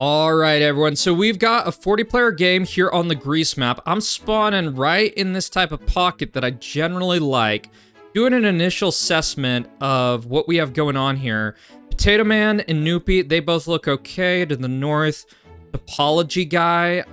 All right, everyone. So we've got a 40-player game here on the Greece map. I'm spawning right in this type of pocket that I generally like, doing an initial assessment of what we have going on here. Potato Man and Noopy, they both look okay. To the north, Topology guy,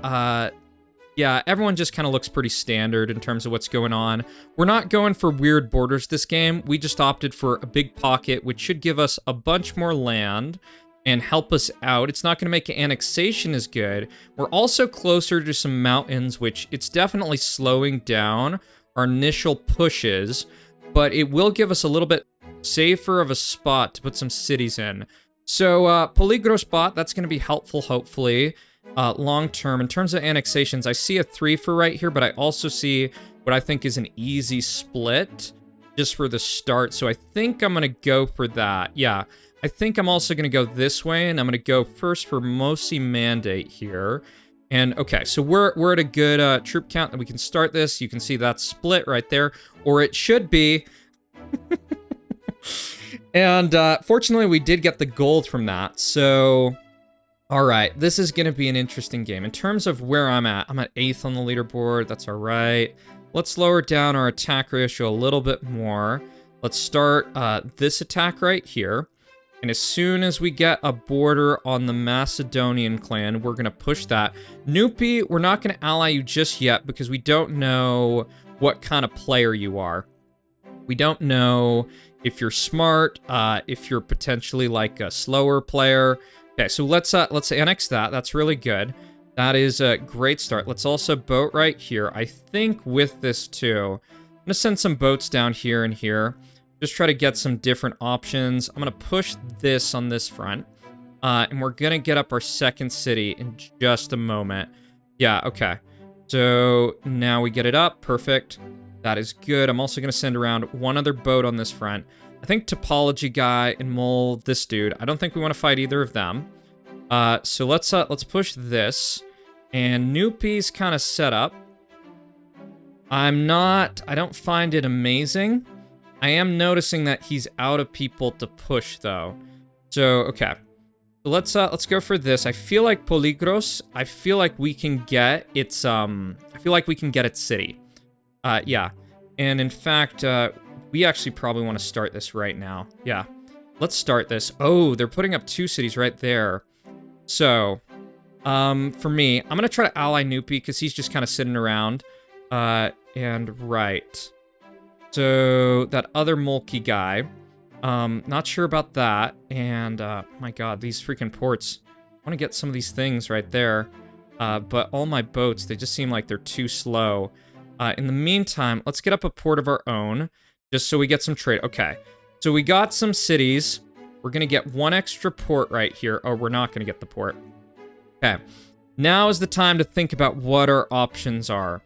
yeah, everyone just kind of looks pretty standard in terms of what's going on. We're not going for weird borders this game. We just opted for a big pocket, which should give us a bunch more land and help us out. It's not going to make annexation as good. We're also closer to some mountains, which it's definitely slowing down our initial pushes, but it will give us a little bit safer of a spot to put some cities in. So, Peligro spot, that's going to be helpful, hopefully. Long term. In terms of annexations, I see a 3 for right here, but I also see what I think is an easy split just for the start. So I think I'm going to go for that. Yeah, I think I'm also going to go this way, and I'm going to go first for Mosi Mandate here. And okay, so we're at a good troop count that we can start this. You can see that split right there, or it should be. And fortunately, we did get the gold from that, so... All right, this is going to be an interesting game. In terms of where I'm at 8th on the leaderboard. That's all right. Let's lower down our attack ratio a little bit more. Let's start this attack right here. And as soon as we get a border on the Macedonian clan, we're going to push that. Noopy, we're not going to ally you just yet because we don't know what kind of player you are. We don't know if you're smart, if you're potentially like a slower player. Okay, so let's annex that. That's really good. That is a great start. Let's also boat right here. I think with this too, I'm gonna send some boats down here and here. Just try to get some different options. I'm gonna push this on this front. And we're gonna get up our second city in just a moment. Yeah, okay. So now we get it up, perfect. That is good. I'm also gonna send around one other boat on this front. I think Topology guy and Mole, this dude. I don't think we want to fight either of them. So let's push this. And Noopy's kind of set up. I don't find it amazing. I am noticing that he's out of people to push though. So, okay. So let's go for this. I feel like Poligros, I feel like we can get its city. Yeah. And in fact, we actually probably want to start this right now. Yeah, let's start this. Oh, they're putting up 2 cities right there. So, for me, I'm going to try to ally Noopy because he's just kind of sitting around. And right. So, that other Mulkey guy, not sure about that. And, my God, these freaking ports. I want to get some of these things right there. But all my boats, they just seem like they're too slow. In the meantime, let's get up a port of our own. Just so we get some trade. Okay, so we got some cities. We're going to get 1 extra port right here. Oh, we're not going to get the port. Okay, now is the time to think about what our options are.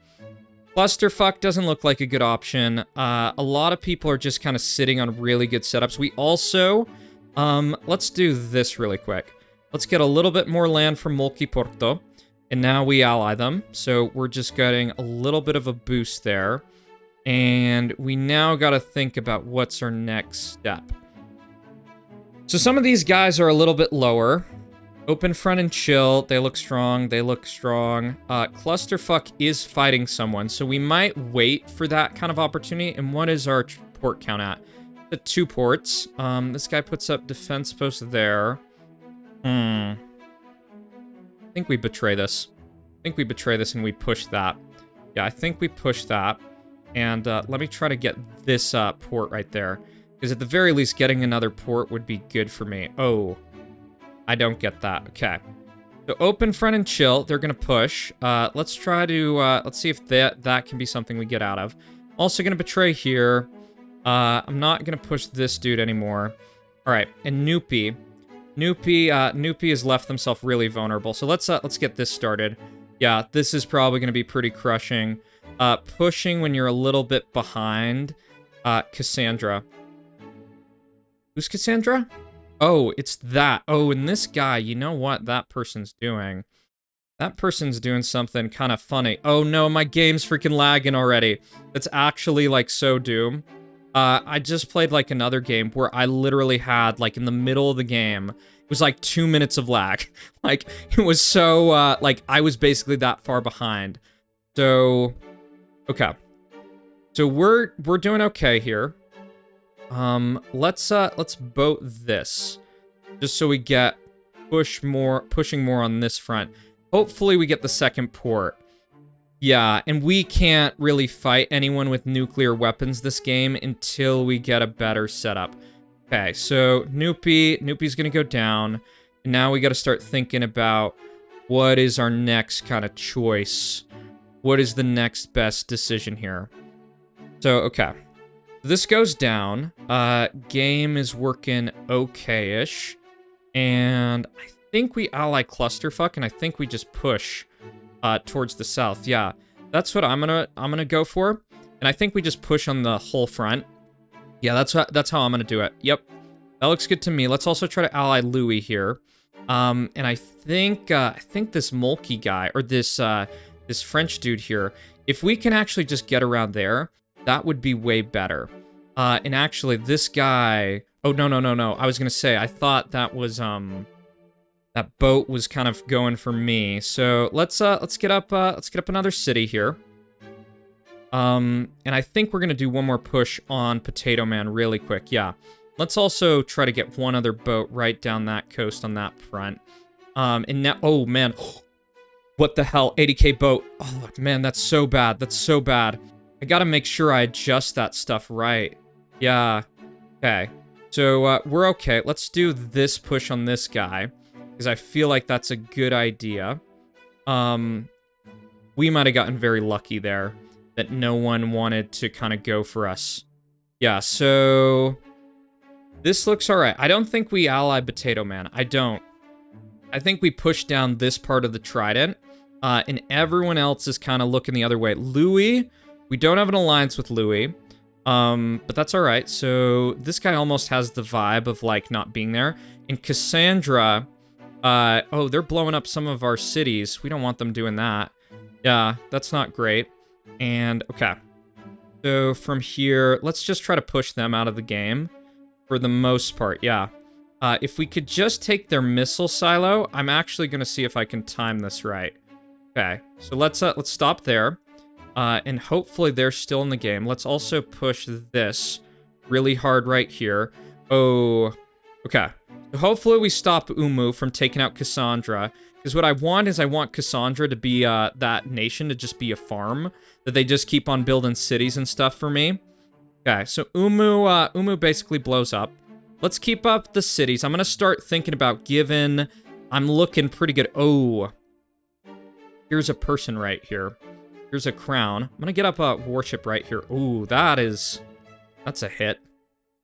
Clusterfuck doesn't look like a good option. A lot of people are just kind of sitting on really good setups. We also, let's do this really quick. Let's get a little bit more land from Multiporto. And now we ally them. So we're just getting a little bit of a boost there. And we now got to think about what's our next step. So some of these guys are a little bit lower. Open front and chill. They look strong. They look strong. Clusterfuck is fighting someone. So we might wait for that kind of opportunity. And what is our port count at? The 2 ports. This guy puts up defense post there. I think we betray this. I think we betray this and we push that. Yeah, I think we push that. And let me try to get this port right there. Because at the very least, getting another port would be good for me. Oh, I don't get that. Okay. So open front and chill. They're going to push. Let's try to... let's see if that can be something we get out of. Also going to betray here. I'm not going to push this dude anymore. All right. And Noopy. Noopy has left himself really vulnerable. So let's get this started. Yeah, this is probably going to be pretty crushing. Pushing when you're a little bit behind. Cassandra. Who's Cassandra? Oh, it's that. Oh, and this guy, you know what that person's doing? That person's doing something kind of funny. Oh no, my game's freaking lagging already. That's actually like so doom. I just played like another game where I literally had like in the middle of the game, was like 2 minutes of lag. Like, it was so, like, I was basically that far behind. So, okay. So we're doing okay here. Let's boat this. Just so we get pushing more on this front. Hopefully we get the second port. Yeah, and we can't really fight anyone with nuclear weapons this game until we get a better setup. Okay, so Noopy's gonna go down. And now we gotta start thinking about what is our next kind of choice. What is the next best decision here? So, okay. This goes down. Game is working okay-ish. And I think we ally Clusterfuck, and I think we just push towards the south. Yeah, that's what I'm gonna go for. And I think we just push on the whole front. Yeah, that's how I'm gonna do it. Yep, that looks good to me. Let's also try to ally Louis here. And I think this Mulkey guy, or this French dude here, if we can actually just get around there, that would be way better. And actually, this guy... Oh, no. I was gonna say, I thought that was, that boat was kind of going for me. So, let's get up another city here. And I think we're gonna do one more push on Potato Man really quick. Yeah. Let's also try to get one other boat right down that coast on that front. And now... Oh, man. What the hell? 80k boat. Oh, man, that's so bad. That's so bad. I gotta make sure I adjust that stuff right. Yeah. Okay. So, we're okay. Let's do this push on this guy, because I feel like that's a good idea. We might have gotten very lucky there, that no one wanted to kind of go for us. Yeah, so... This looks alright. I don't think we ally Potato Man. I don't. I think we push down this part of the Trident, and everyone else is kind of looking the other way. Louis, we don't have an alliance with Louis. But that's alright. So this guy almost has the vibe of, like, not being there. And Cassandra, oh, they're blowing up some of our cities. We don't want them doing that. Yeah, that's not great. And, okay. So from here, let's just try to push them out of the game for the most part, yeah. If we could just take their missile silo, I'm actually going to see if I can time this right. Okay, so let's stop there. And hopefully they're still in the game. Let's also push this really hard right here. Oh, okay. So hopefully we stop Umu from taking out Cassandra. Because what I want is I want Cassandra to be that nation to just be a farm. That they just keep on building cities and stuff for me. Okay, so Umu basically blows up. Let's keep up the cities. I'm going to start thinking about given... I'm looking pretty good. Oh, here's a person right here. Here's a crown. I'm gonna get up a warship right here. Ooh, that's a hit.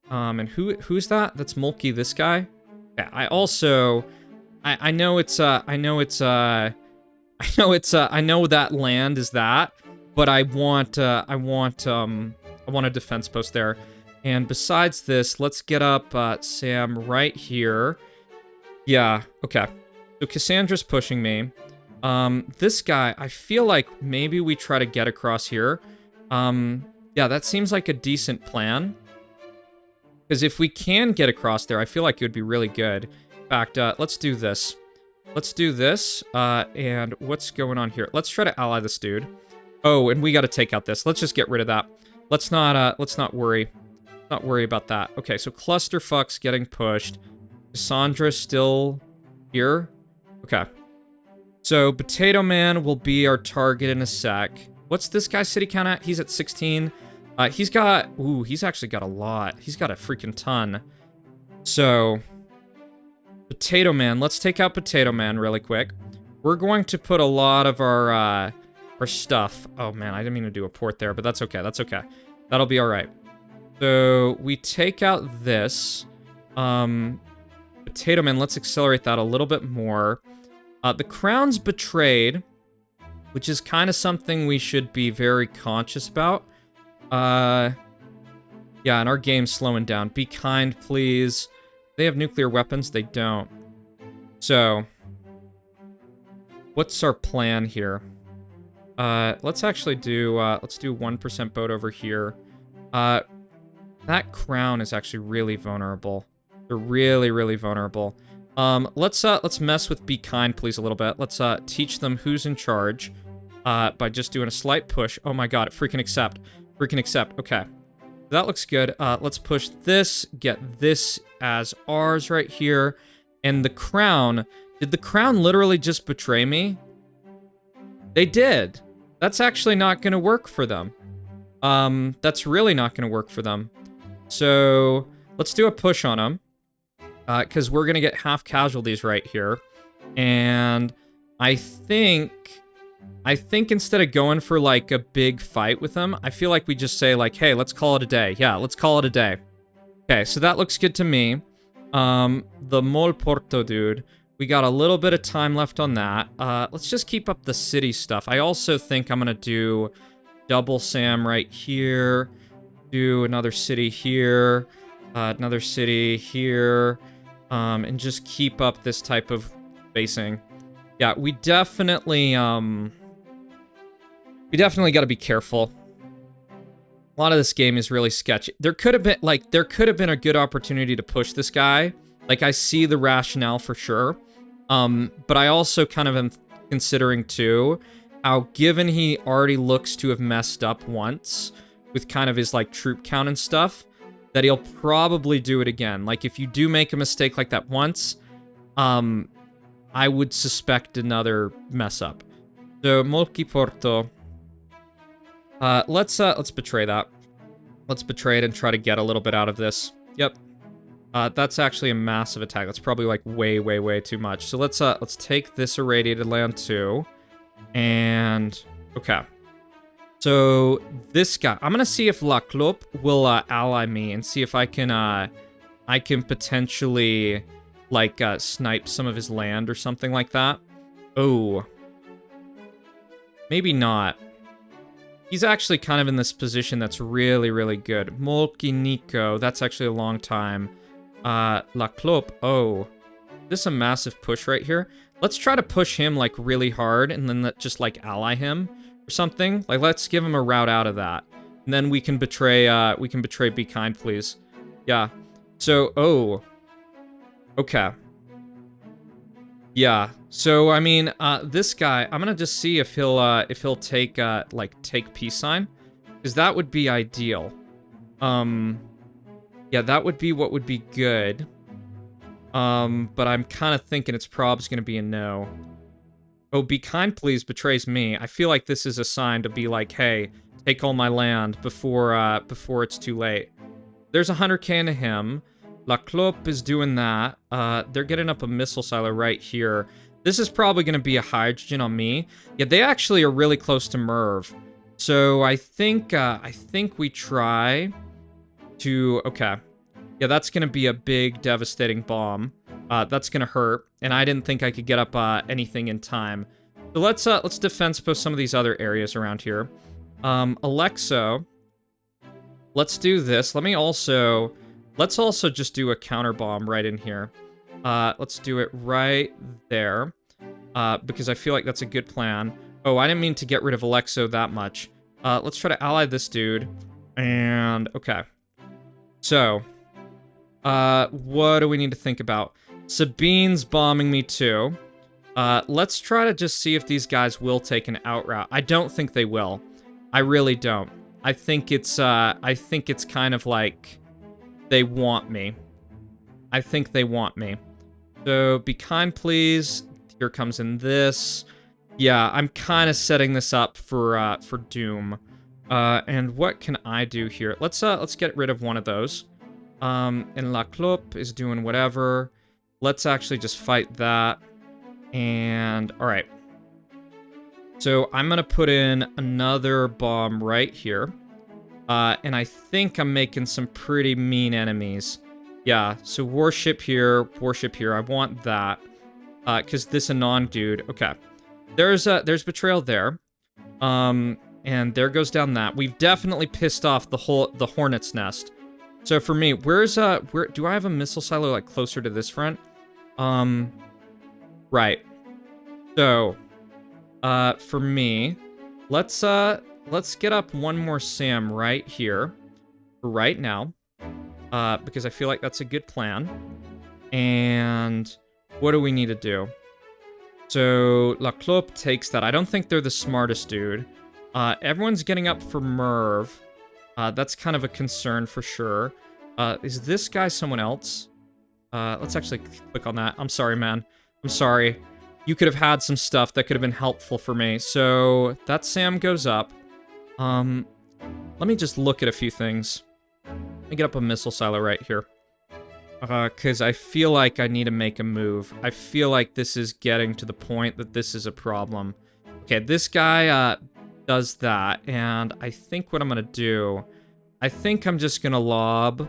And who's that? That's Mulkey, this guy. Yeah, I also, I know that land is that, but I want a defense post there. And besides this, let's get up Sam right here. Yeah, okay. So Cassandra's pushing me. This guy, I feel like maybe we try to get across here. Yeah, that seems like a decent plan. Because if we can get across there, I feel like it would be really good. In fact, let's do this. Let's do this, and what's going on here? Let's try to ally this dude. Oh, and we gotta take out this. Let's just get rid of that. Let's not worry. Not worry about that. Okay, so Clusterfuck's getting pushed. Cassandra's still here. Okay. So, Potato Man will be our target in a sec. What's this guy's city count at? He's at 16. He's actually got a lot. He's got a freaking ton. So, Potato Man. Let's take out Potato Man really quick. We're going to put a lot of our stuff. Oh, man, I didn't mean to do a port there, but that's okay. That's okay. That'll be all right. So, we take out this. Potato Man, let's accelerate that a little bit more. The crown's betrayed, which is kind of something we should be very conscious about. Yeah, and our game's slowing down. Be kind, please. They have nuclear weapons? They don't. So, what's our plan here? Let's actually do, let's do 1% boat over here. That crown is actually really vulnerable. They're really, really vulnerable. Let's mess with Be Kind, please, a little bit. Let's teach them who's in charge by just doing a slight push. Oh my god, freaking accept. Freaking accept. Okay. That looks good. Let's push this, get this as ours right here. And the crown. Did the crown literally just betray me? They did. That's actually not going to work for them. That's really not going to work for them. So let's do a push on them. Because we're going to get half casualties right here. And I think instead of going for, like, a big fight with them, I feel like we just say, like, hey, let's call it a day. Yeah, let's call it a day. Okay, so that looks good to me. The Mol Porto dude. We got a little bit of time left on that. Let's just keep up the city stuff. I also think I'm going to do double Sam right here. Do another city here. Another city here. And just keep up this type of basing. Yeah, we definitely got to be careful. A lot of this game is really sketchy. There could have been a good opportunity to push this guy. Like, I see the rationale for sure. But I also kind of am considering too, how given he already looks to have messed up once with kind of his, like, troop count and stuff, that he'll probably do it again. Like, if you do make a mistake like that once, I would suspect another mess up. So, Molki Porto. Let's betray that. Let's betray it and try to get a little bit out of this. Yep. That's actually a massive attack. That's probably, like, way too much. So let's take this irradiated land too. And okay. So this guy, I'm gonna see if La Clope will ally me and see if I can potentially, like, snipe some of his land or something like that. Oh. Maybe not. He's actually kind of in this position that's really good. Molki Nico, that's actually a long time. La Clope, oh. This is a massive push right here. Let's try to push him, like, really hard and then just, like, ally him or something. Like, let's give him a route out of that. And then we can betray Be Kind, please. Yeah. So, oh. Okay. Yeah. So, I mean, this guy, I'm gonna just see if he'll take, take peace sign. Because that would be ideal. Yeah, that would be what would be good. But I'm kind of thinking it's probably gonna be a no. Oh, Be Kind, please, betrays me. I feel like this is a sign to be like, hey, take all my land before it's too late. There's 100k into him. La Clope is doing that. They're getting up a missile silo right here. This is probably going to be a hydrogen on me. Yeah, they actually are really close to Merv. So I think we try to... Okay. Yeah, that's going to be a big, devastating bomb. That's going to hurt. And I didn't think I could get up anything in time. So let's defense post some of these other areas around here. Alexo. Let's do this. Let's also just do a counter bomb right in here. Let's do it right there. Because I feel like that's a good plan. Oh, I didn't mean to get rid of Alexo that much. Let's try to ally this dude. And, okay. So, what do we need to think about? Sabine's bombing me too. Let's try to just see if these guys will take an out route. I don't think they will. I really don't. I think it's kind of like they want me. I think they want me. So, Be Kind, please. Here comes in this. Yeah, I'm kind of setting this up for doom. And what can I do here? Let's get rid of one of those. And La Clope is doing whatever. Let's actually just fight that. And, alright. So, I'm gonna put in another bomb right here. And I think I'm making some pretty mean enemies. Yeah, so warship here, I want that. Because this Anon dude, okay. There's betrayal there. And there goes down that. We've definitely pissed off the hornet's nest. So for me, where do I have a missile silo, like, closer to this front? Right. So, for me, let's get up one more Sam right here, for right now, because I feel like that's a good plan. And what do we need to do? So, La Clope takes that. I don't think they're the smartest dude. Everyone's getting up for Merv. That's kind of a concern for sure. Is this guy someone else? Let's actually click on that. I'm sorry, man. I'm sorry. You could have had some stuff that could have been helpful for me. So, that Sam goes up. Let me just look at a few things. Let me get up a missile silo right here. Because I feel like I need to make a move. I feel like this is getting to the point that this is a problem. Okay, this guy, does that, and I think what I'm gonna do... I think I'm just gonna lob,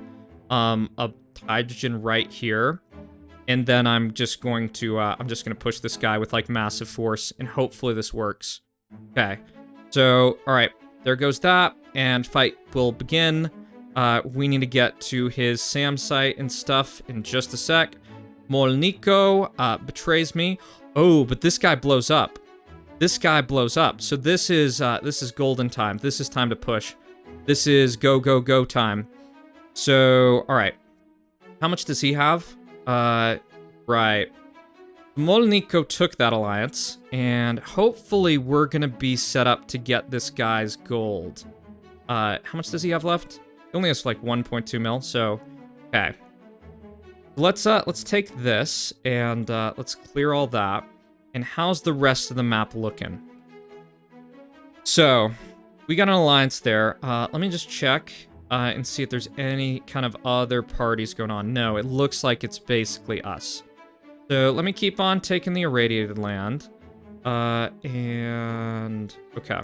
a hydrogen right here, and then I'm just going to push this guy with, like, massive force, and hopefully this works. Okay, so, alright, there goes that, and fight will begin. We need to get to his SAM site and stuff in just a sec. Molnico, betrays me. Oh, but this guy blows up. This guy blows up. So this is golden time. This is time to push. This is go, go, go time. So, alright. How much does he have? Right. Molnico took that alliance, and hopefully we're gonna be set up to get this guy's gold. How much does he have left? He only has like 1.2 mil, so okay. Let's take this and let's clear all that. And how's the rest of the map looking? So we got an alliance there. Let me just check and see if there's any kind of other parties going on. No, it looks like it's basically us. So let me keep on taking the irradiated land. And okay.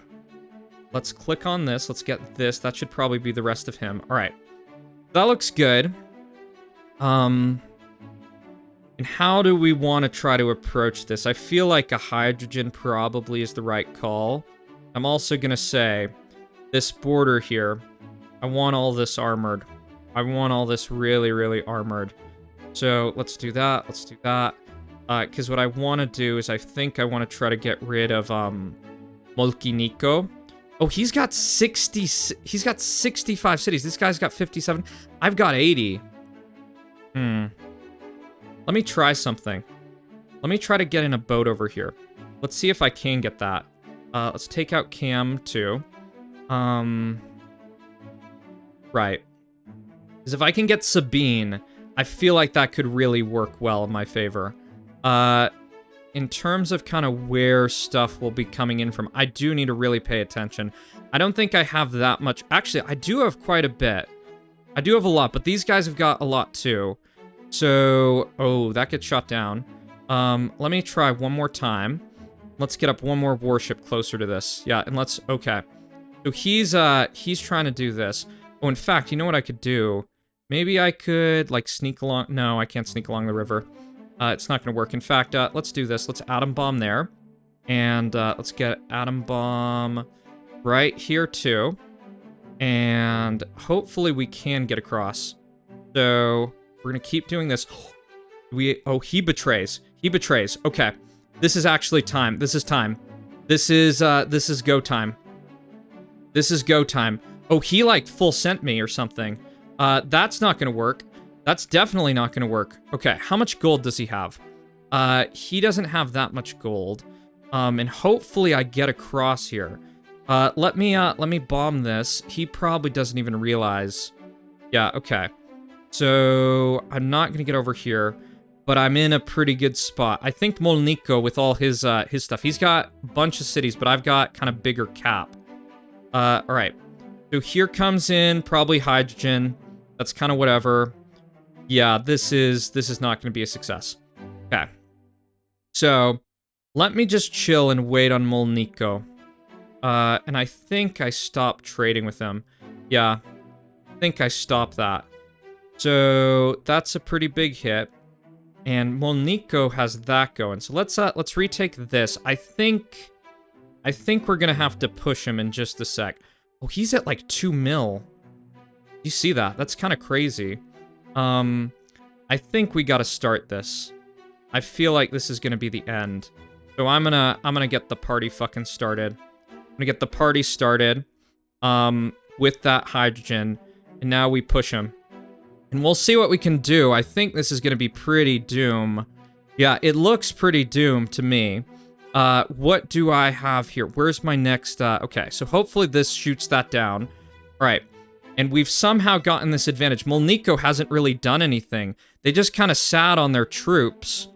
Let's click on this. Let's get this. That should probably be the rest of him. All right. That looks good. And how do we want to try to approach this? I feel like a hydrogen probably is the right call. I'm also going to say this border here, I want all this armored. I want all this really, really armored. So let's do that. Let's do that. Because what I want to do is I think I want to try to get rid of Molkiniko. Oh, he's got 60... He's got 65 cities. This guy's got 57. I've got 80. Let me try something. Let me try to get in a boat over here. Let's see if I can get that. Let's take out Cam, too. Right. Because if I can get Sabine, I feel like that could really work well in my favor. In terms of kind of where stuff will be coming in from, I do need to really pay attention. I don't think I have that much. Actually, I do have quite a bit. I do have a lot, but these guys have got a lot too. So, oh, that gets shot down. Let me try one more time. Let's get up one more warship closer to this. Yeah, and let's, okay. So he's trying to do this. Oh, in fact, you know what I could do? Maybe I could, like, sneak along. No, I can't sneak along the river. It's not going to work. In fact, let's do this. Let's atom bomb there. And let's get atom bomb right here, too. And hopefully we can get across. So we're going to keep doing this. Oh, he betrays. He betrays. Okay. This is actually time. This is time. This is go time. This is go time. Oh, he, like, full sent me or something. That's not going to work. That's definitely not going to work. Okay, how much gold does he have? He doesn't have that much gold. And hopefully I get across here. Let me bomb this. He probably doesn't even realize. Yeah, okay. So I'm not going to get over here, but I'm in a pretty good spot. I think Molnico with all his stuff. He's got a bunch of cities, but I've got kind of bigger cap. All right. So here comes in probably hydrogen. That's kind of whatever. Yeah, this is not going to be a success. Okay. So, let me just chill and wait on Molnico. And I think I stopped trading with him. Yeah, I think I stopped that. So, that's a pretty big hit. And Molnico has that going. So, let's retake this. I think we're going to have to push him in just a sec. Oh, he's at like 2 mil. You see that? That's kind of crazy. I think we gotta start this. I feel like this is gonna be the end. So I'm gonna get the party fucking started. I'm gonna get the party started, with that hydrogen, and now we push him. And we'll see what we can do. I think this is gonna be pretty doom. Yeah, it looks pretty doomed to me. What do I have here? Where's my next, okay, so hopefully this shoots that down. All right, and we've somehow gotten this advantage. Molnico hasn't really done anything. They just kind of sat on their troops,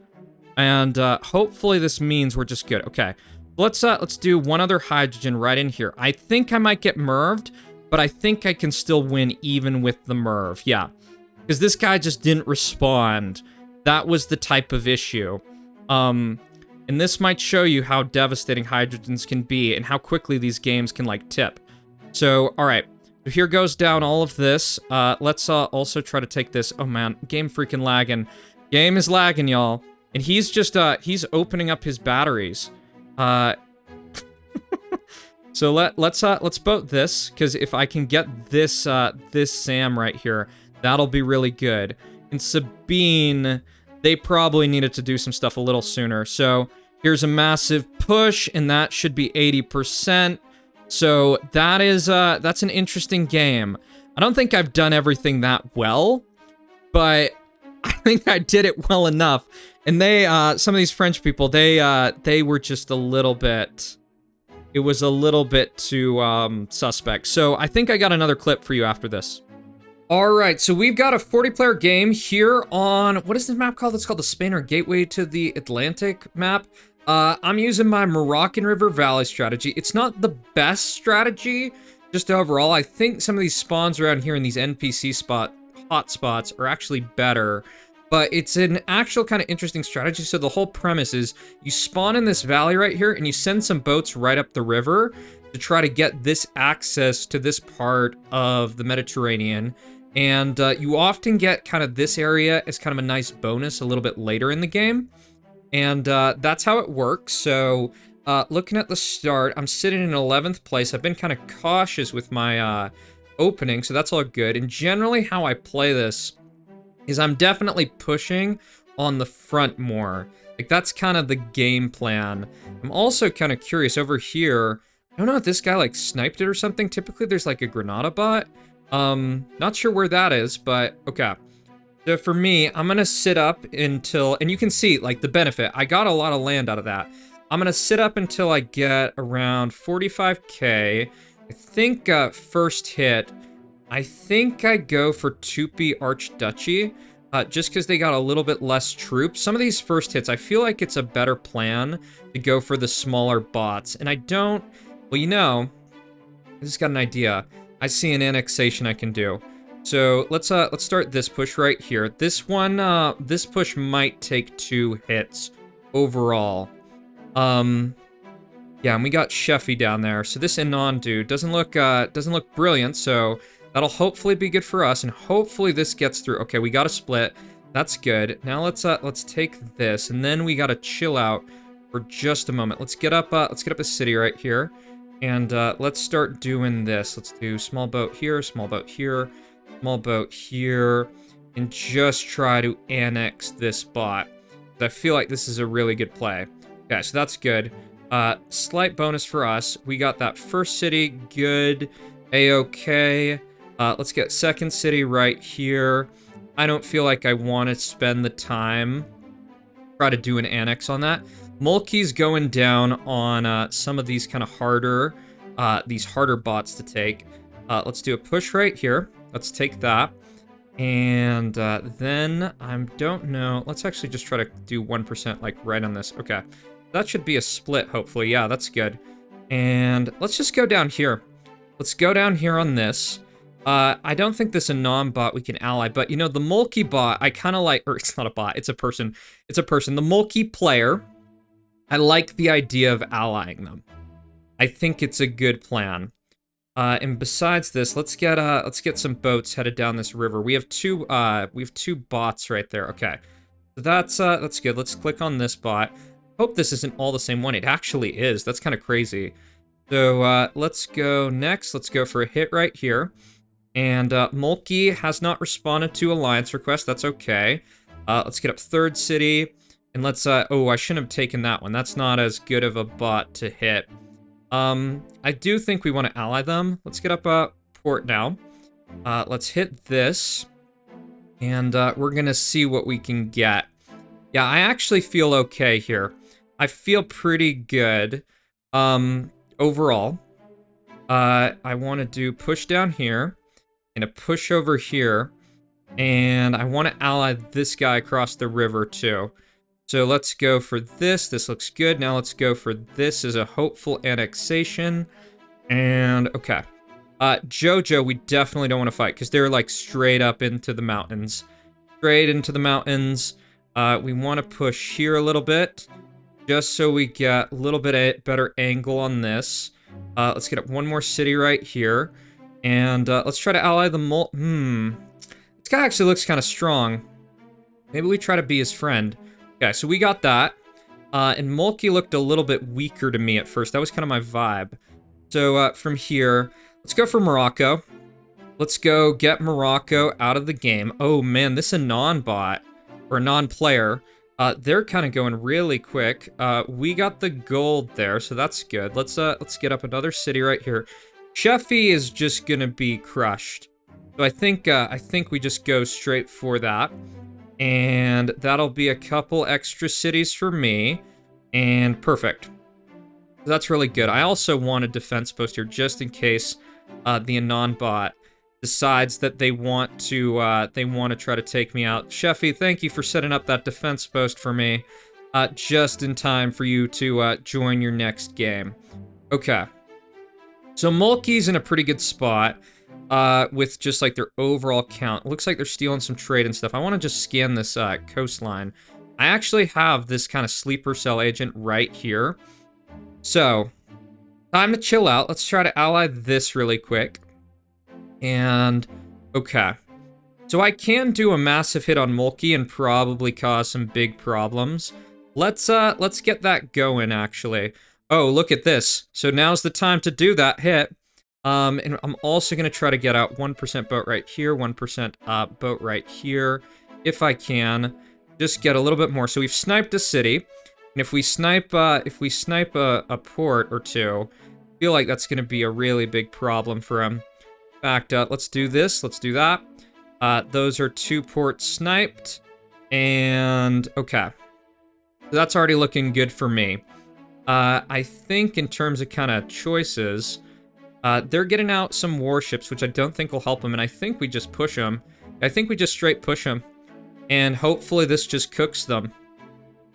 and hopefully this means we're just good. Okay, let's do one other hydrogen right in here. I think I might get merved, but I think I can still win even with the merv. Yeah, because this guy just didn't respond. That was the type of issue. And this might show you how devastating hydrogens can be and how quickly these games can, like, tip. So, all right. So here goes down all of this. Let's also try to take this. Oh, man. Game freaking lagging. Game is lagging, y'all. And he's just, he's opening up his batteries. So let's boat this, because if I can get this, this Sam right here, that'll be really good. And Sabine, they probably needed to do some stuff a little sooner. So here's a massive push, and that should be 80%. So that is, that's an interesting game. I don't think I've done everything that well, but I think I did it well enough. And they, some of these French people, they were just a little bit, it was a little bit too, suspect. So I think I got another clip for you after this. All right, so we've got a 40-player game here on, what is this map called? It's called the Spain or Gateway to the Atlantic map. I'm using my Moroccan River Valley strategy. It's not the best strategy, just overall. I think some of these spawns around here in these NPC hotspots are actually better, but it's an actual kind of interesting strategy. So the whole premise is you spawn in this valley right here, and you send some boats right up the river to try to get this access to this part of the Mediterranean. And you often get kind of this area as kind of a nice bonus a little bit later in the game. And that's how it works. So looking at the start, I'm sitting in 11th place. I've been kind of cautious with my opening, so that's all good. And generally how I play this is I'm definitely pushing on the front more. Like, that's kind of the game plan. I'm also kind of curious over here. I don't know if this guy, like, sniped it or something. Typically, there's, like, a Granada bot. Not sure where that is, but okay. So for me, I'm gonna sit up until, and you can see, like, the benefit. I got a lot of land out of that. I'm gonna sit up until I get around 45k. I think, first hit, I think I go for Tupi Archduchy, just because they got a little bit less troops. Some of these first hits, I feel like it's a better plan to go for the smaller bots. And I don't, well, you know, I just got an idea. I see an annexation I can do. So let's start this push right here. This one, this push might take 2 hits overall. Yeah, and we got Sheffy down there. So this Anon dude doesn't look brilliant, so that'll hopefully be good for us, and hopefully this gets through. Okay, we got a split. That's good. Now let's take this, and then we gotta chill out for just a moment. Let's get up a city right here. And let's start doing this. Let's do small boat here, small boat here, small boat here, and just try to annex this bot. I feel like this is a really good play. Okay, so that's good. Slight bonus for us. We got that first city, good, a-okay. Let's get second city right here. I don't feel like I want to spend the time try to do an annex on that. Mulkey's going down on some of these kind of harder bots to take. Let's do a push right here. Let's take that. And then I don't know. Let's actually just try to do 1% like right on this. Okay. That should be a split, hopefully. Yeah, that's good. And let's just go down here. Let's go down here on this. I don't think this Anon bot we can ally, but you know, the Mulkey bot, I kind of like, or it's not a bot, it's a person. It's a person. The Mulkey player, I like the idea of allying them. I think it's a good plan. And besides this, let's get some boats headed down this river. We have two bots right there. Okay. So that's good. Let's click on this bot. Hope this isn't all the same one. It actually is. That's kind of crazy. So, let's go next. Let's go for a hit right here. And, Mulkey has not responded to alliance request. That's okay. Let's get up third city. And let's, oh, I shouldn't have taken that one. That's not as good of a bot to hit. I do think we want to ally them. Let's get up a port now. Let's hit this. And, we're gonna see what we can get. Yeah, I actually feel okay here. I feel pretty good. Overall, I want to do push down here and a push over here, and I want to ally this guy across the river too. So let's go for this. This looks good. Now let's go for this as a hopeful annexation. And okay. Jojo, we definitely don't want to fight because they're like straight up into the mountains. Straight into the mountains. We want to push here a little bit just so we get a little bit better angle on this. Let's get up one more city right here. And let's try to ally the This guy actually looks kind of strong. Maybe we try to be his friend. Okay, so we got that. And Mulkey looked a little bit weaker to me at first. That was kind of my vibe. So from here, let's go for Morocco. Let's go get Morocco out of the game. Oh man, this Anon bot, or non-player, they're kind of going really quick. We got the gold there, so that's good. Let's get up another city right here. Sheffy is just gonna be crushed. So I think we just go straight for that. And that'll be a couple extra cities for me. And perfect. That's really good. I also want a defense post here just in case the Anon bot decides that they want to try to take me out. Sheffy, thank you for setting up that defense post for me just in time for you to join your next game. Okay. So Mulkey's in a pretty good spot with just like their overall count. It looks like they're stealing some trade and stuff. I want to just scan this coastline. I actually have this kind of sleeper cell agent right here. So, time to chill out. Let's try to ally this really quick. And, okay. So I can do a massive hit on Mulkey and probably cause some big problems. Let's get that going, actually. Oh, look at this. So now's the time to do that hit. And I'm also going to try to get out 1% boat right here, 1% boat right here, if I can. Just get a little bit more. So we've sniped a city, and if we snipe a port or two, I feel like that's going to be a really big problem for him. In fact, let's do this. Let's do that. Those are 2 ports sniped, and okay. So that's already looking good for me. I think in terms of kind of choices, they're getting out some warships, which I don't think will help them, and I think we just push them. I think we just straight push them, and hopefully this just cooks them.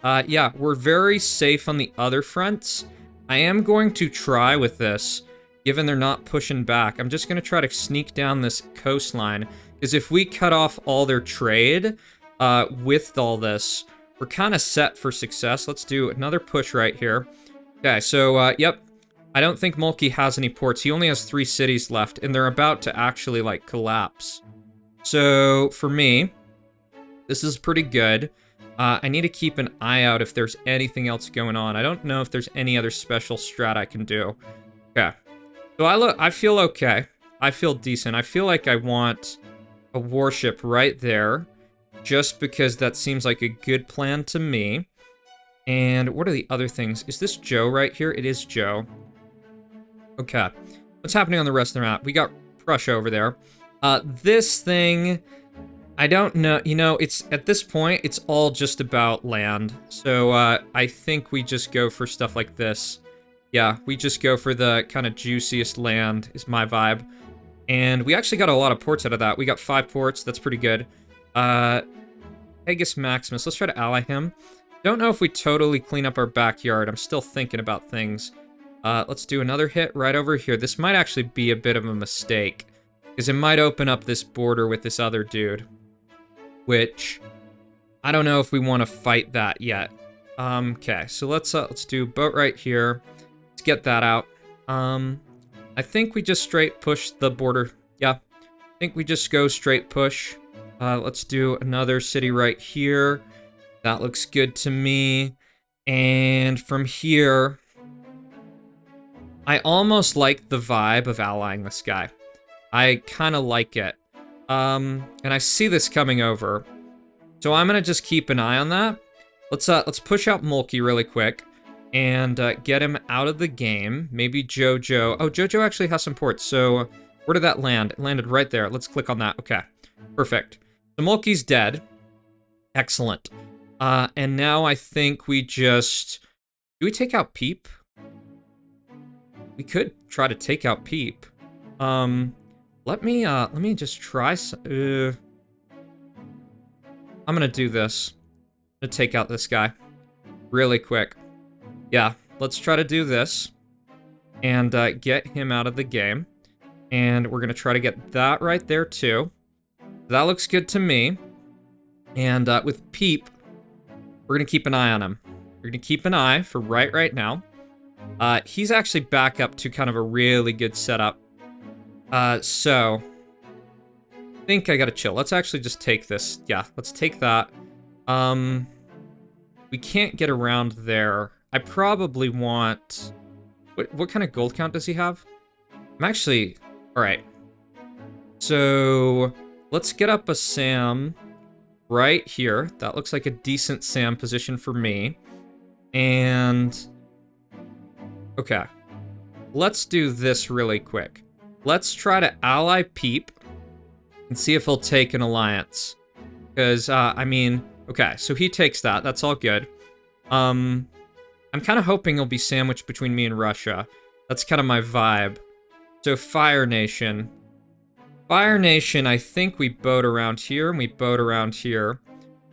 Yeah, we're very safe on the other fronts. I am going to try with this, given they're not pushing back. I'm just going to try to sneak down this coastline, because if we cut off all their trade with all this, we're kind of set for success. Let's do another push right here. Okay, so, yep. I don't think Mulkey has any ports. He only has 3 cities left, and they're about to actually, like, collapse. So, for me, this is pretty good. I need to keep an eye out if there's anything else going on. I don't know if there's any other special strat I can do. Okay. So I feel okay. I feel decent. I feel like I want a warship right there, just because that seems like a good plan to me. And what are the other things? Is this Joe right here? It is Joe. Okay. What's happening on the rest of the map? We got Prussia over there. This thing, I don't know. You know, it's at this point, it's all just about land. So I think we just go for stuff like this. Yeah, we just go for the kind of juiciest land is my vibe. And we actually got a lot of ports out of that. We got 5 ports. That's pretty good. Pegasus Maximus. Let's try to ally him. Don't know if we totally clean up our backyard. I'm still thinking about things. Let's do another hit right over here. This might actually be a bit of a mistake, because it might open up this border with this other dude, which I don't know if we want to fight that yet. Okay, so let's do boat right here. Let's get that out. I think we just straight push the border. Yeah, I think we just go straight push. Let's do another city right here. That looks good to me. And from here, I almost like the vibe of allying this guy. I kind of like it. And I see this coming over. So I'm going to just keep an eye on that. Let's push out Mulkey really quick and get him out of the game. Maybe Jojo. Oh, Jojo actually has some ports. So where did that land? It landed right there. Let's click on that. Okay, perfect. So Mulkey's dead. Excellent. And now I think we just... Do we take out Peep? We could try to take out Peep. Let me just try... I'm gonna do this. I'm gonna take out this guy. Really quick. Yeah, let's try to do this. And get him out of the game. And we're gonna try to get that right there too. That looks good to me. And with Peep, we're gonna keep an eye on him. We're gonna keep an eye for right now. He's actually back up to kind of a really good setup. So I think I gotta chill. Let's actually just take this. Yeah, let's take that. We can't get around there. I probably want... What kind of gold count does he have? I'm actually... Alright. So let's get up a Sam right here. That looks like a decent Sam position for me. And... Okay. Let's do this really quick. Let's try to ally Peep and see if he'll take an alliance. Because, I mean... Okay, so he takes that. That's all good. I'm kind of hoping he'll be sandwiched between me and Russia. That's kind of my vibe. So, Fire Nation. Fire Nation, I think we boat around here, and we boat around here.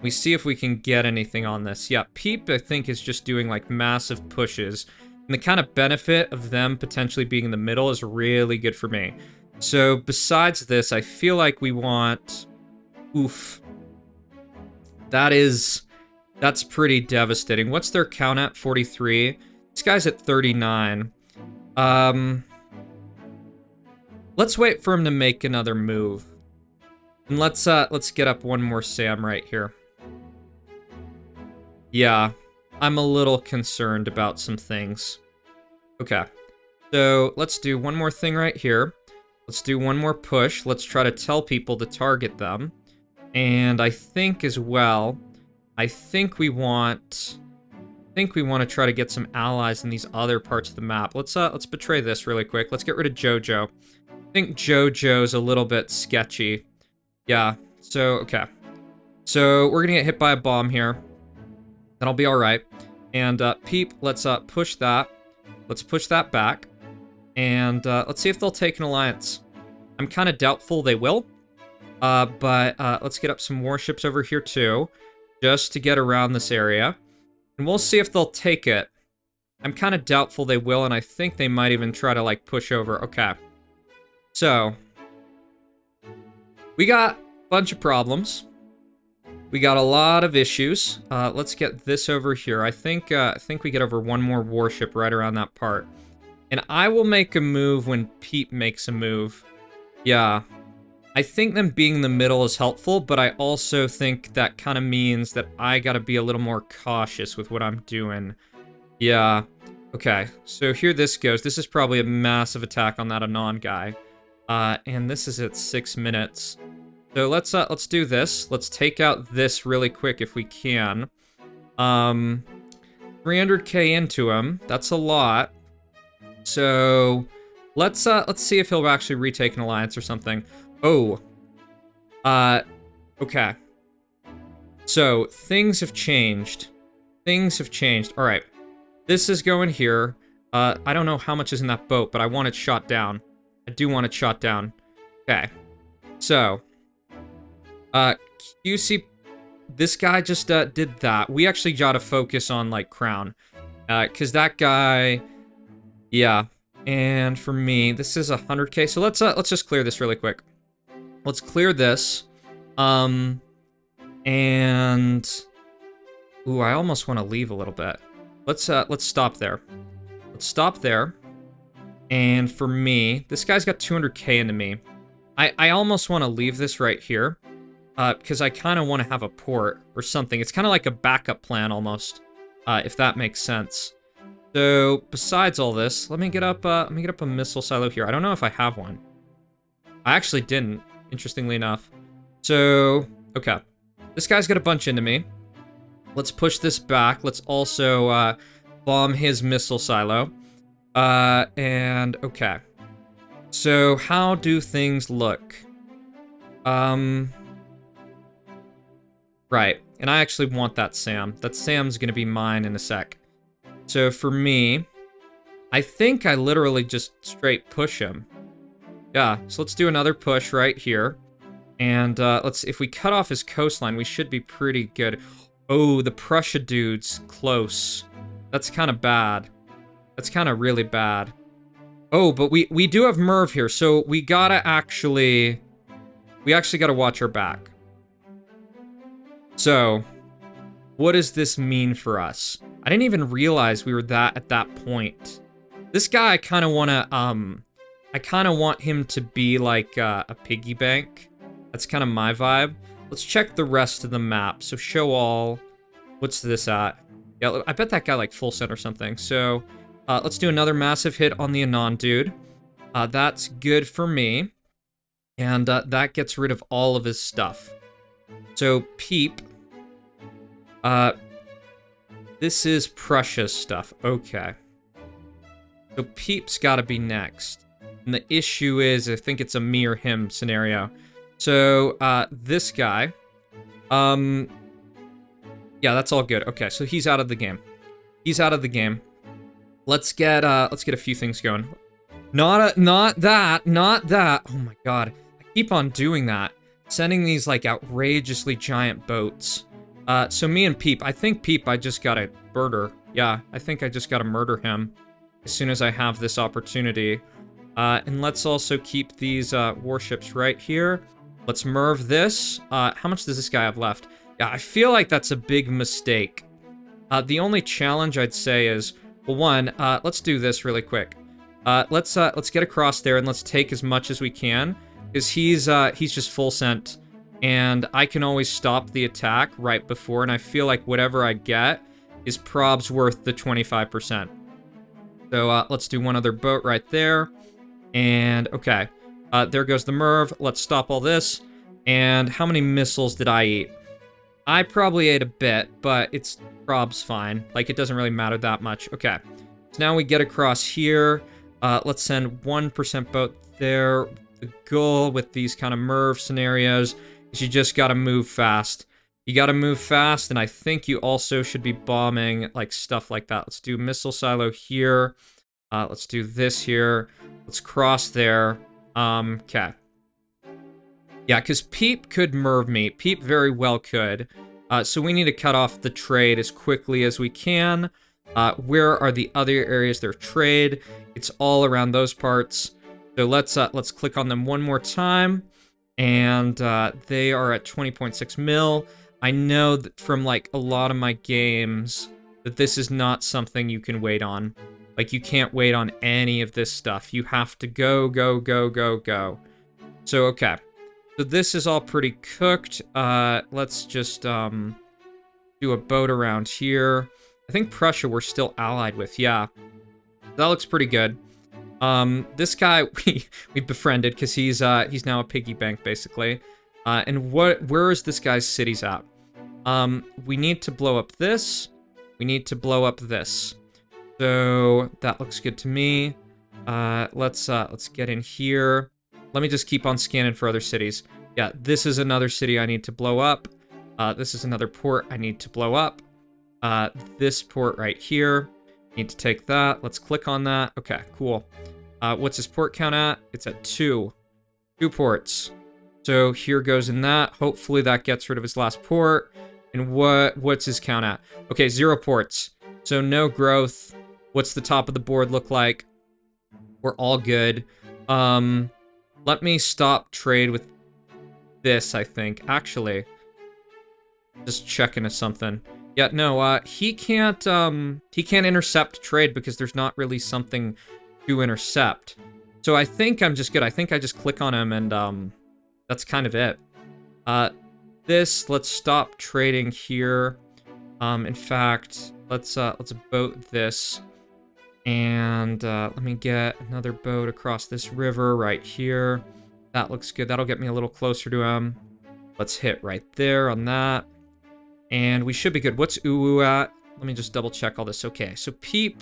We see if we can get anything on this. Yeah, Peep, I think, is just doing, like, massive pushes. And the kind of benefit of them potentially being in the middle is really good for me. So, besides this, I feel like we want... Oof. That's pretty devastating. What's their count at? 43. This guy's at 39. Let's wait for him to make another move. And let's get up one more Sam right here. Yeah, I'm a little concerned about some things. Okay. So, let's do one more thing right here. Let's do one more push. Let's try to tell people to target them. And I think as well, I think we want to try to get some allies in these other parts of the map. Let's betray this really quick. Let's get rid of Jojo. I think Jojo's a little bit sketchy. Yeah. So, okay. So, we're gonna get hit by a bomb here. That'll be alright. And, Peep, let's push that. Let's push that back. And, let's see if they'll take an alliance. I'm kind of doubtful they will. But let's get up some warships over here too, just to get around this area. And we'll see if they'll take it. I'm kind of doubtful they will, and I think they might even try to, like, push over. Okay. So, we got a bunch of problems. We got a lot of issues. Let's get this over here. I think we get over one more warship right around that part. And I will make a move when Peep makes a move. Yeah. I think them being in the middle is helpful, but I also think that kind of means that I gotta be a little more cautious with what I'm doing. Yeah. Okay, so here this goes. This is probably a massive attack on that Anon guy. And this is at 6 minutes. So let's do this. Let's take out this really quick if we can. 300k into him. That's a lot. So let's see if he'll actually retake an alliance or something. Oh. Okay. So, things have changed. Things have changed. Alright. This is going here. I don't know how much is in that boat, but I want it shot down. I do want it shot down. Okay. So. QC... This guy just, did that. We actually gotta focus on, like, Crown. Cause that guy... Yeah. And for me, this is 100k. So let's just clear this really quick. Let's clear this. And... Ooh, I almost want to leave a little bit. Let's stop there. Let's stop there. And for me, this guy's got 200k into me. I almost want to leave this right here. Because I kind of want to have a port or something. It's kind of like a backup plan almost. If that makes sense. So, besides all this, let me get up a missile silo here. I don't know if I have one. I actually didn't. Interestingly enough. So, okay. This guy's got a bunch into me. Let's push this back. Let's also bomb his missile silo. And, okay. So, how do things look? Right. And I actually want that Sam. That Sam's gonna be mine in a sec. So for me, I think I literally just straight push him. Yeah, so let's do another push right here. And if we cut off his coastline, we should be pretty good. Oh, the Prussia dude's close. That's kind of bad. That's kind of really bad. Oh, but we do have Merv here, so we actually gotta watch our back. So, what does this mean for us? I didn't even realize we were at that point. This guy, I kind of want him to be like a piggy bank. That's kind of my vibe. Let's check the rest of the map. So show all. What's this at? Yeah, I bet that guy like full set or something. So let's do another massive hit on the Anon dude. That's good for me. And that gets rid of all of his stuff. So Peep. This is Prussia's stuff. Okay. So Peep's got to be next. And the issue is, I think it's a me or him scenario. So, this guy, yeah, that's all good. Okay, so he's out of the game. He's out of the game. Let's get a few things going. Not that. Oh my god. I keep on doing that. Sending these, like, outrageously giant boats. So me and Peep, I think Peep, I just gotta murder. Yeah, I think I just gotta murder him as soon as I have this opportunity. And let's also keep these, warships right here. Let's Merv this. How much does this guy have left? Yeah, I feel like that's a big mistake. The only challenge I'd say is, well, one, let's do this really quick. Let's get across there and let's take as much as we can, because he's just full sent, and I can always stop the attack right before, and I feel like whatever I get is probs worth the 25%. So let's do one other boat right there, and okay. There goes the Merv. Let's stop all this. And how many missiles did I eat? I probably ate a bit, but it's prob's fine. Like, it doesn't really matter that much. Okay. So now we get across here. Let's send 1% boat there. The goal with these kind of Merv scenarios is you just gotta move fast. You gotta move fast, and I think you also should be bombing, like, stuff like that. Let's do missile silo here. Let's do this here. Let's cross there. Okay. Yeah, because Peep could Merv me. Peep very well could. So we need to cut off the trade as quickly as we can. Where are the other areas there trade? It's all around those parts. So let's click on them one more time. And they are at 20.6 mil. I know that from like a lot of my games that this is not something you can wait on. Like, you can't wait on any of this stuff. You have to go. So, okay. So this is all pretty cooked. Let's just do a boat around here. I think Prussia we're still allied with, yeah. That looks pretty good. This guy we befriended because he's now a piggy bank, basically. And where is this guy's cities at? We need to blow up this. We need to blow up this. So that looks good to me. Let's get in here. Let me just keep on scanning for other cities. Yeah, this is another city I need to blow up. This is another port I need to blow up. This port right here. Need to take that. Let's click on that. Okay, cool. What's his port count at? It's at 2. 2 ports. So here goes in that. Hopefully that gets rid of his last port. And what's his count at? Okay, 0 ports. So no growth. What's the top of the board look like? We're all good. Let me stop trade with this, I think. Actually, just checking if something. Yeah, no, he can't intercept trade because there's not really something to intercept. So I think I'm just good. I think I just click on him and, that's kind of it. Let's stop trading here. In fact, let's boat this. And let me get another boat across this river right here. That looks good. That'll get me a little closer to him. Let's hit right there on that. And we should be good. What's Uwu at? Let me just double check all this. Okay, so Peep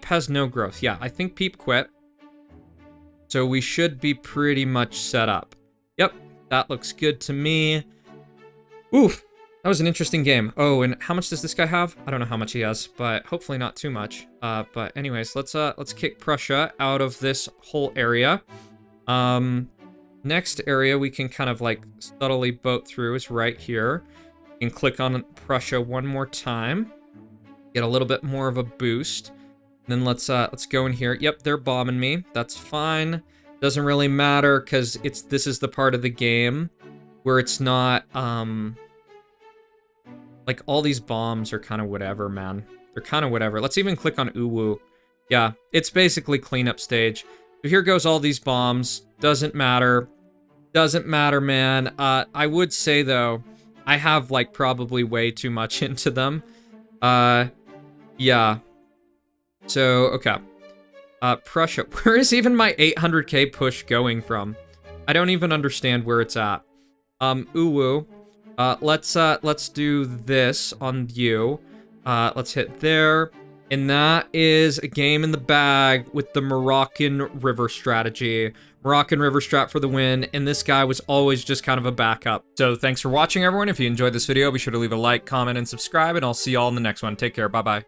has no growth. Yeah, I think Peep quit. So we should be pretty much set up. Yep, that looks good to me. Oof. That was an interesting game. Oh, and how much does this guy have? I don't know how much he has, but hopefully not too much. But anyways, let's kick Prussia out of this whole area. Next area we can kind of like subtly boat through is right here. You can click on Prussia one more time. Get a little bit more of a boost. And then let's go in here. Yep, they're bombing me. That's fine. Doesn't really matter because this is the part of the game where it's not like all these bombs are kind of whatever, man. They're kind of whatever. Let's even click on Uwu. Yeah, it's basically cleanup stage. So here goes all these bombs. Doesn't matter. Doesn't matter, man. I would say though, I have like probably way too much into them. Yeah. So, okay. Prussia. Where is even my 800k push going from? I don't even understand where it's at. Uwu. Let's do this on you. Let's hit there. And that is a game in the bag with the Moroccan River strategy. Moroccan River strat for the win, and this guy was always just kind of a backup. So thanks for watching, everyone. If you enjoyed this video, be sure to leave a like, comment, and subscribe, and I'll see y'all in the next one. Take care. Bye-bye.